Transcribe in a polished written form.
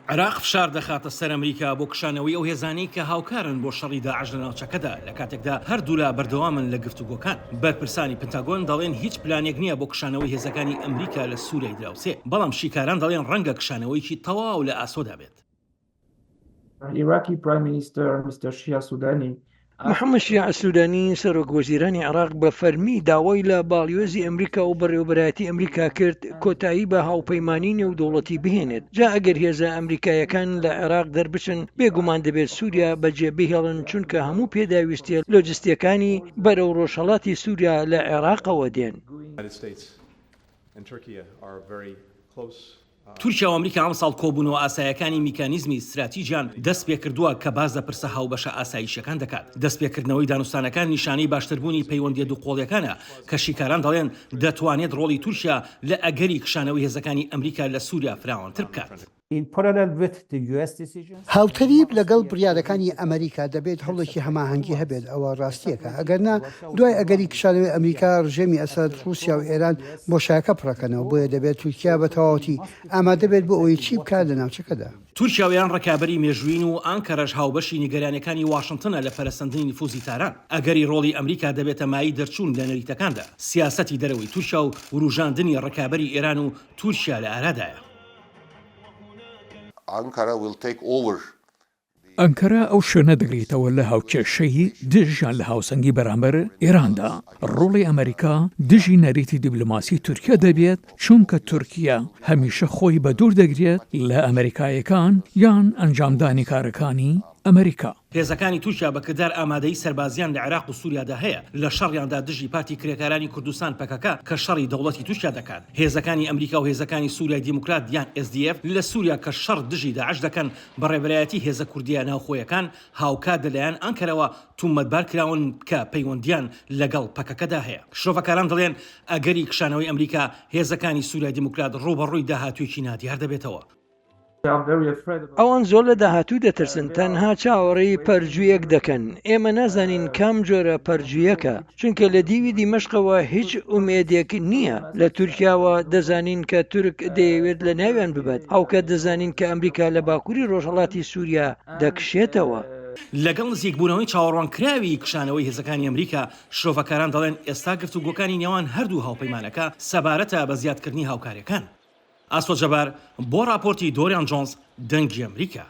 عراق فشار دەخاتە سەر ئەمریکا بۆ کشانەوەی ئەو هێزانەی کە هاوکارن بۆ شەڕی داعش لە ناوچەکەدا لە کاتێکدا هەردوو لە بەردەوامن لە گفتوگۆکان. بەرپرسانی پنتاگۆن دەڵێن هیچ پلانێک نییە بۆ کشانەوەی هێزەکانی ئەمریکا لە سووریای دراوسێ، بەڵام شیکاران دەڵێن ڕەنگە کشانەوەیکی تەواو لە ئاسۆدا بێت. Iraqi Prime Minister Mr. Shia Soudani محەممەد شیع سوودانی سەرۆک وەزیرانی عراق بە فەرمی داوای لە باڵیۆزی ئەمریکا و بەڕێوەبەرایەتی ئەمریکا کرد کۆتایی بە هاوپەیمانی نێودەوڵەتی بهێنێت. جا ئەگەر هێزە ئەمریکایەکان لە عێراق دەربچن بێگومان دەبێت سووریا بەجێ بهێڵن، چونکە هەموو پێداویستیە لۆجستیەکانی بەرەو ڕۆژهەڵاتی سووریا لە عێراقەوە دێن. تورکیا و ئەمریکا ئەم ساڵ کۆبوونەوە ئاساییەکانی میکانیزمی استراتیژیان دەست پێ کردووە کە باز لە پرسە هاوبەشە ئاسایشەکان دەکات. دەست پێکردنەوەی دانوستانەکان نیشانەی باشتربوونی پەیوەندیە دووقۆڵیەکانە کە شیکاران دەڵێن دەتوانێت ڕۆڵی تورکیا لە ئەگەری کشانەوەی هێزەکانی ئەمریکا لە سووریا فراوانتر بکات. هاوتەریب لەگەڵ بڕیارەکانی ئەمریکا دەبێت هەوڵێکی هەماهەنگی هەبێت، ئەوە ڕاستیەکە. ئەگەرنا دوای ئەگەری کشانەوەی ئەمریکا ڕژێمی ئەسەد، رووسیا و ئێران بۆشایەکە پڕەکەنەوە، بۆیە دەبێت تورکیا بە تەواوەتی ئامادە بێت بۆ ئەوەی چی بکات لە ناوچەکەدا. تورکیا و ئێران ڕکابەری مێژووین و ئانکەرەش هاوبەشی نیگەرانەکانی واشنگتنە لە پەرەسەندنی نفوزی تاران. ئەگەری ڕۆڵی ئەمریکا دەبێتە مای دەرچوون لە نەریتەکاندا. سیاسەتی دەرەوەی تورکیا و وروژاندنی ڕکابەری ئێران و تورکیا لە ئارادایە. ئەنکەرە ئەو شوێنە دەگریتەوە لە هاوکێشەی دژیان لە هاوسەنگی بەرامبەر ئێراندا. ڕۆڵی ئەمریکا دژی نەریتی دیبلۆماسی تورکیا دەبێت، چونکە تورکیا هەمیشە خۆی بە دوور دەگرێت لە ئەمریکایەکان یان ئەنجامدانی کارەکانی ئەمریکا. هێزەکانی تورکیا بەکردار ئامادەی سەربازیان لە عێراق و سووریادا هەیە، لە شەڕیاندا دژی پارتی کرێکارانی کوردستان پەکەکە کە شەڕی دەوڵەتی تورکیا دەکات. هێزەکانی ئەمریکا و هێزەکانی سووریای دیموکرات یان SDF لە سووریا کە شەڕ دژی داعش دەکەن بەڕێبەرایەتی هێزە کوردیە ناوخۆیەکان هاوکات لەلایەن ئەنکەرەوە تومەتبار کراون کە پەیوەندیان لەگەڵ پەکەکەدا هەیە. شۆڤەکاران دەڵێن ئەگەری کشانەوەی ئەمریکا هێزەکانی سووریای دیموکرات ڕوبەڕووی داهاتوویەکی نادیار دەبێتەوە. ئەوان زۆر لە داهاتوو دەترسن، تەنها چاوەڕێی پەرجوویەک دەکەن. ئێمە نازانین کام جۆرە پەرجوویەکە، چونکە لە دیوی دیمەشقەوە هیچ ئومێدێک نییە. لە تورکیاوە دەزانین کە تورک دەیەوێت لە ناویان ببات، هاوکات دەزانین کە ئەمریکا لە باکووری ڕۆژهەڵاتی سووریا دەکشێتەوە. لەگەڵ نزیکبوونەوەی چاوەڕوانکراوی کشانەوەی هێزەکانی ئەمریکا، شۆڤەکاران دەڵێن ئێستا گفتوگۆکانی نێوان هەردوو هاوپەیمانەکە سەبارەتە بە زیادکردنی هاوکاریەکان. ئاسۆ جەبار بۆ راپۆرتی دۆریان جۆنس، دەنگی ئەمریکا.